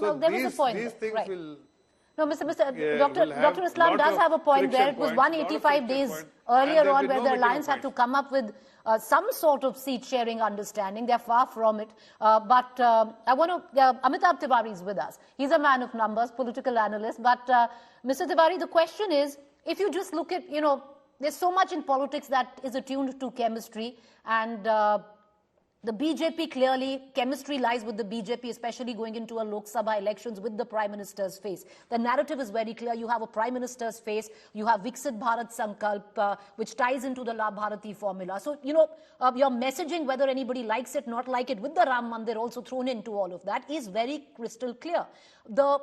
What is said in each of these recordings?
So there was a point. These things right. will... No, Dr. Islam does have a point there. It was 185 days earlier on where the alliance had to come up with some sort of seat-sharing understanding. They're far from it. But I want to... Amitabh Tiwari is with us. He's a man of numbers, political analyst. But Mr. Tiwari, the question is, if you just look at, there's so much in politics that is attuned to chemistry, and the BJP, clearly, chemistry lies with the BJP, especially going into a Lok Sabha elections with the Prime Minister's face. The narrative is very clear. You have a Prime Minister's face. You have Viksit Bharat Sankalp, which ties into the La Bharati formula. So, your messaging, whether anybody likes it, not like it, with the Ram Mandir also thrown into all of that, is very crystal clear. The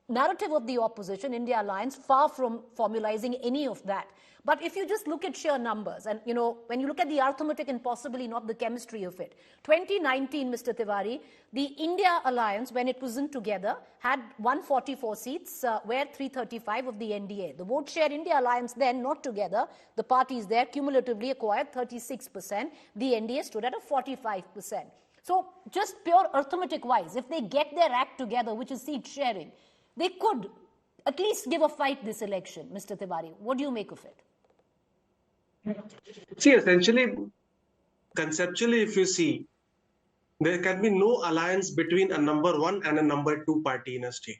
narrative of the opposition, India Alliance, far from formalizing any of that. But if you just look at sheer numbers, and when you look at the arithmetic and possibly not the chemistry of it, 2019, Mr. Tiwari, the India Alliance, when it wasn't together, had 144 seats, where 335 of the NDA. The vote share India Alliance then, not together, the parties there cumulatively acquired 36%. The NDA stood at a 45%. So just pure arithmetic-wise, if they get their act together, which is seat sharing, they could at least give a fight this election, Mr. Tiwari. What do you make of it? See, essentially, conceptually, if you see, there can be no alliance between a number one and a number two party in a state.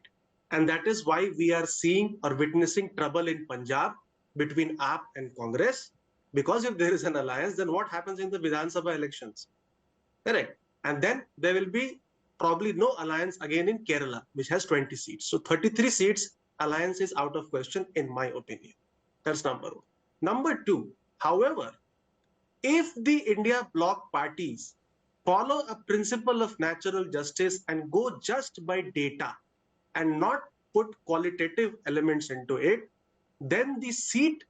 And that is why we are seeing or witnessing trouble in Punjab between AAP and Congress. Because if there is an alliance, then what happens in the Vidhan Sabha elections? Correct. And then there will be probably no alliance again in Kerala, which has 20 seats. So 33 seats, alliance is out of question, in my opinion. That's number one. Number two, however, if the India bloc parties follow a principle of natural justice and go just by data and not put qualitative elements into it, then the seat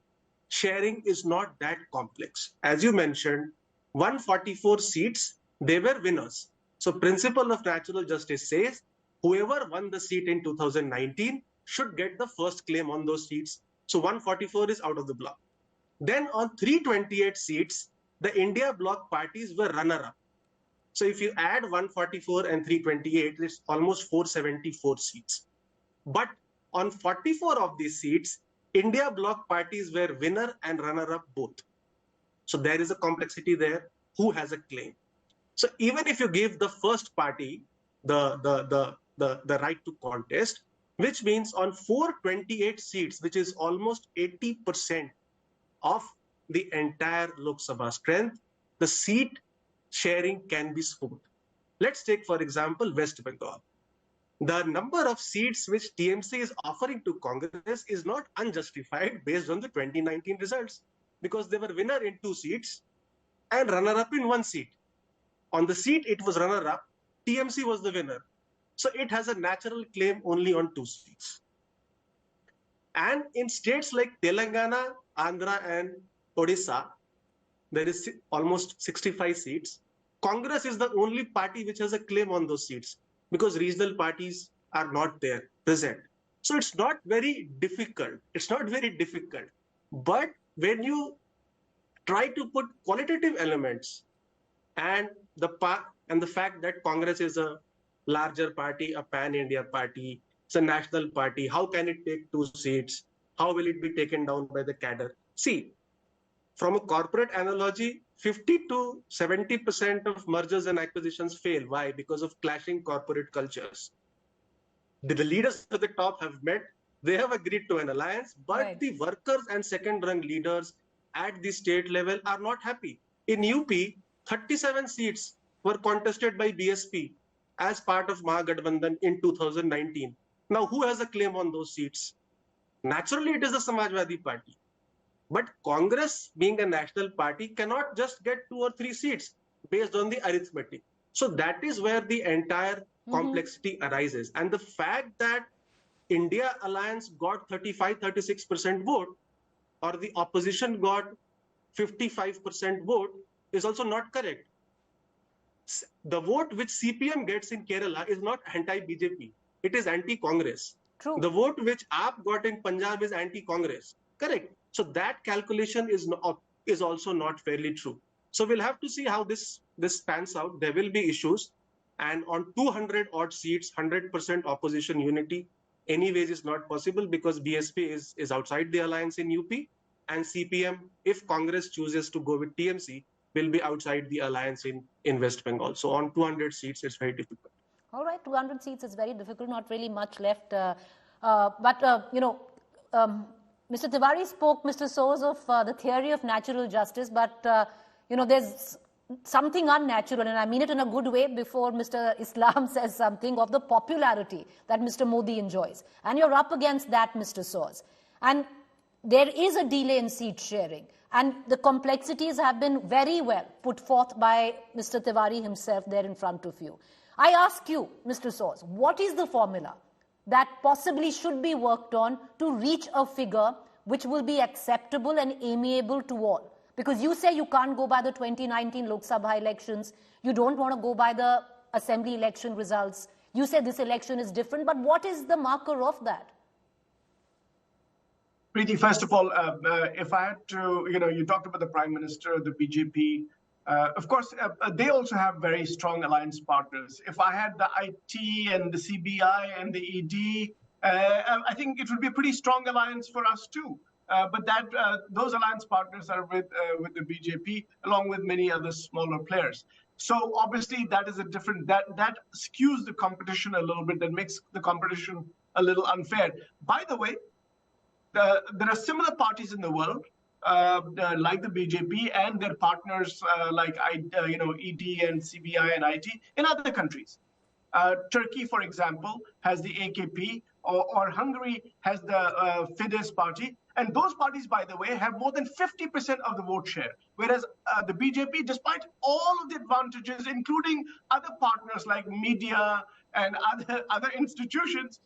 sharing is not that complex. As you mentioned, 144 seats, they were winners. So principle of natural justice says whoever won the seat in 2019 should get the first claim on those seats. So 144 is out of the block. Then on 328 seats, the India bloc parties were runner-up. So if you add 144 and 328, it's almost 474 seats. But on 44 of these seats, India bloc parties were winner and runner-up both. So there is a complexity there. Who has a claim? So even if you give the first party the right to contest, which means on 428 seats, which is almost 80% of the entire Lok Sabha strength, the seat sharing can be smooth. Let's take, for example, West Bengal. The number of seats which TMC is offering to Congress is not unjustified based on the 2019 results, because they were winner in 2 seats and runner-up in 1 seat. On the seat, it was runner-up. TMC was the winner. So it has a natural claim only on 2 seats. And in states like Telangana, Andhra and Odisha, there is almost 65 seats. Congress is the only party which has a claim on those seats because regional parties are not there present. So it's not very difficult. It's not very difficult. But when you try to put qualitative elements and the fact that Congress is a larger party, a pan-India party, it's a national party, how can it take 2 seats? How will it be taken down by the cadre? See, from a corporate analogy, 50 to 70% of mergers and acquisitions fail. Why? Because of clashing corporate cultures. The leaders at the top have met, they have agreed to an alliance, but the workers and second-rung leaders at the state level are not happy. In UP, 37 seats were contested by BSP as part of Mahagathbandhan in 2019. Now, who has a claim on those seats? Naturally, it is the Samajwadi Party. But Congress, being a national party, cannot just get 2 or 3 seats based on the arithmetic. So that is where the entire complexity arises. And the fact that India Alliance got 35-36% vote, or the opposition got 55% vote, is also not correct. The vote which CPM gets in Kerala is not anti-BJP. It is anti-Congress. True. The vote which AAP got in Punjab is anti-Congress. Correct. So that calculation is also not fairly true. So we'll have to see how this pans out. There will be issues. And on 200 odd seats, 100% opposition unity anyways is not possible because BSP is outside the alliance in UP, and CPM, if Congress chooses to go with TMC, will be outside the alliance in West Bengal. So on 200 seats, it's very difficult. All right, 200 seats is very difficult, not really much left. Mr. Tiwari spoke, Mr. Soos, of the theory of natural justice, but, there's something unnatural, and I mean it in a good way before Mr. Islam says something, of the popularity that Mr. Modi enjoys. And you're up against that, Mr. Soos. And there is a delay in seat sharing. And the complexities have been very well put forth by Mr. Tiwari himself there in front of you. I ask you, Mr. Soos, what is the formula that possibly should be worked on to reach a figure which will be acceptable and amiable to all? Because you say you can't go by the 2019 Lok Sabha elections, you don't want to go by the assembly election results, you say this election is different, but what is the marker of that? Preeti, first of all, if I had to, you talked about the Prime Minister, the BJP. Of course, they also have very strong alliance partners. If I had the IT and the CBI and the ED, I think it would be a pretty strong alliance for us too. But those alliance partners are with the BJP, along with many other smaller players. So obviously that is a different, that skews the competition a little bit, that makes the competition a little unfair. By the way, there are similar parties in the world, like the BJP and their partners like ED and CBI and IT in other countries. Turkey, for example, has the AKP, or Hungary has the Fidesz party. And those parties, by the way, have more than 50% of the vote share. Whereas the BJP, despite all of the advantages, including other partners like media and other institutions,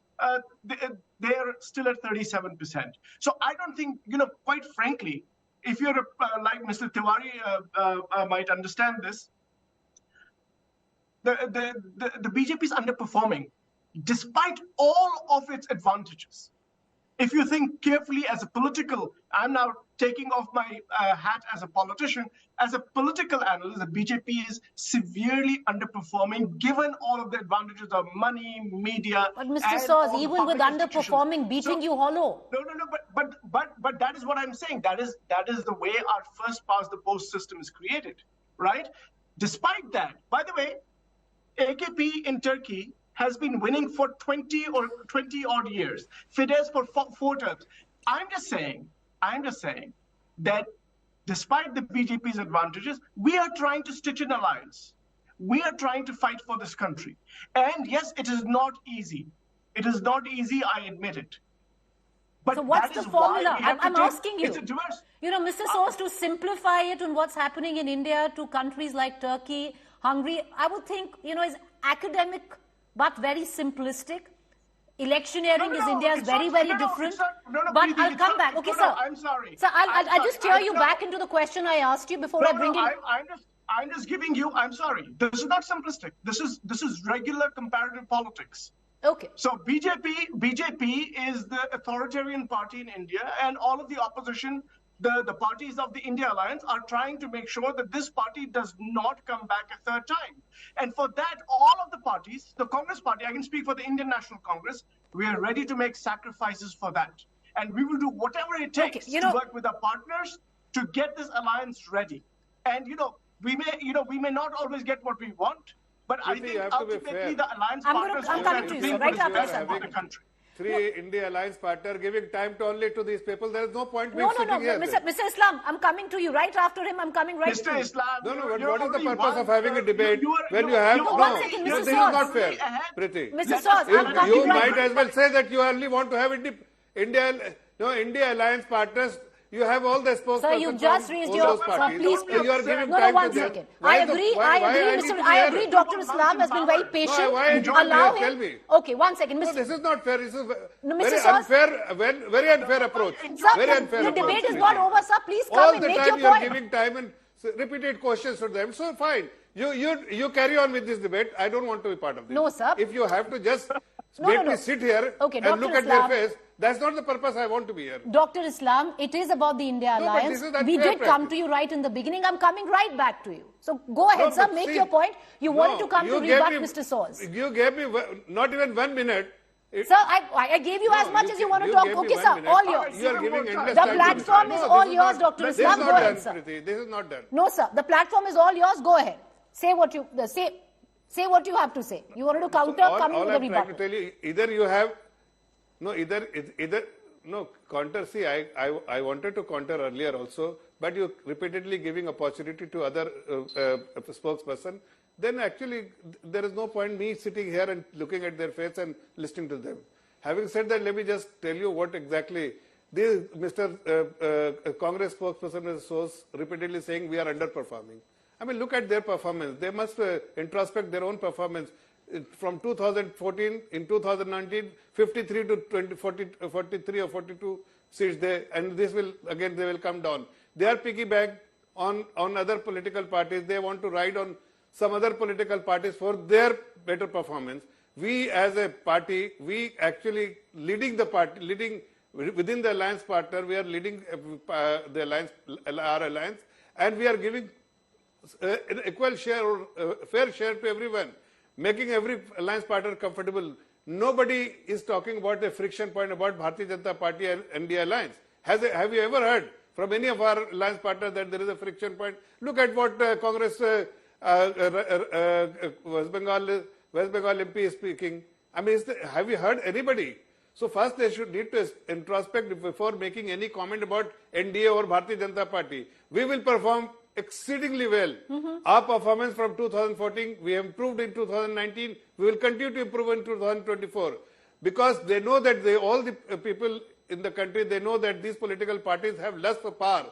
they're still at 37%. So I don't think, quite frankly, if you're like Mr. Tiwari might understand this, the BJP is underperforming despite all of its advantages. If you think carefully as a political, I'm now taking off my hat as a politician, as a political analyst, the BJP is severely underperforming given all of the advantages of money, media. But Mr. Soos, even with underperforming, beating you hollow. No, but that is what I'm saying. That is the way our first past the post system is created, right? Despite that, by the way, AKP in Turkey has been winning for 20 odd years. Fidesz for 4 terms. I'm just saying that despite the BJP's advantages, we are trying to stitch an alliance. We are trying to fight for this country. And yes, it is not easy. It is not easy, I admit it. But so what's the formula? I'm asking you. It's a diverse. Mr. Soos, to simplify it on what's happening in India to countries like Turkey, Hungary, I would think, is academic but very simplistic. Electioneering is India's very different. But I'll come back. Okay, sir. I'm sorry. Sir, I'll just steer you back into the question I asked you before I bring in. I'm just giving you. I'm sorry. This is not simplistic. This is regular comparative politics. Okay. So BJP is the authoritarian party in India, and all of the opposition, the parties of the India Alliance, are trying to make sure that this party does not come back a third time. And for that, all of the parties, the Congress party, I can speak for the Indian National Congress, we are ready to make sacrifices for that. And we will do whatever it takes to work with our partners to get this alliance ready. And, we may not always get what we want, but I think ultimately the alliance partners I'm coming to you, right after the country. Three India alliance partner giving time only to these people. There is no point being sitting here. Mr. Islam, I'm coming to you. Right after him, I'm coming right to you. Mr. Islam. No, what is the purpose of having a debate when you have... One second, Mr. Soos. This is not fair, Preeti. Mr. Soos, I'm coming You might as well say that you only want to have India alliance partners. You have all the spokespersons. Sir, you just raised your... Please. You are giving time one to them. second. I agree, Dr. Islam has been very patient. Allow him. Tell me. Okay, one second. No, this is not fair. This is very Soos, unfair approach. Sir, the debate is not over, sir. Please come and make your point. All the time you are giving time and repeated questions to them. So fine. You carry on with this debate. I don't want to be part of this. No, sir. If you have to just make me sit here and look at their face, That's not the purpose I want to be here. Dr. Islam, it is about the India Alliance. We did come to you right in the beginning. I'm coming right back to you. So go ahead, sir, make your point. You wanted to come to rebut Mr. Soos. You gave me not even 1 minute. Sir, I gave you as much as you want to talk. Okay, sir, all yours. You are giving endless the time platform is all yours, Dr. Islam. Go ahead, sir. This is not done. No, sir. The platform is all yours. Go ahead. Say what you say what you have to say. You wanted to counter, come with a rebuttal. I'm trying to tell you, either you have no counter. See, I wanted to counter earlier also, but you repeatedly giving opportunity to other spokesperson. Then actually there is no point me sitting here and looking at their face and listening to them. Having said that, let me just tell you what exactly this Mr. Congress spokesperson Mr. Soos repeatedly saying we are underperforming. I mean, look at their performance. They must introspect their own performance. From 2014, in 2019, 53 to 43 or 42 seats there, and this will, again, they will come down. They are piggyback on other political parties. They want to ride on some other political parties for their better performance. We as a party, we actually leading the party, leading within the alliance partner, we are leading the alliance, our alliance, and we are giving an equal share or fair share to everyone, making every alliance partner comfortable. Nobody is talking about a friction point about Bharatiya Janata Party and NDA alliance. Have you ever heard from any of our alliance partners that there is a friction point? Look at what Congress West Bengal MP is speaking. I mean, have you heard anybody? So first they should need to introspect before making any comment about NDA or Bharatiya Janata Party. We will perform exceedingly well. Our performance from 2014, we have improved in 2019. We will continue to improve in 2024 because they know that all the people in the country, they know that these political parties have less power.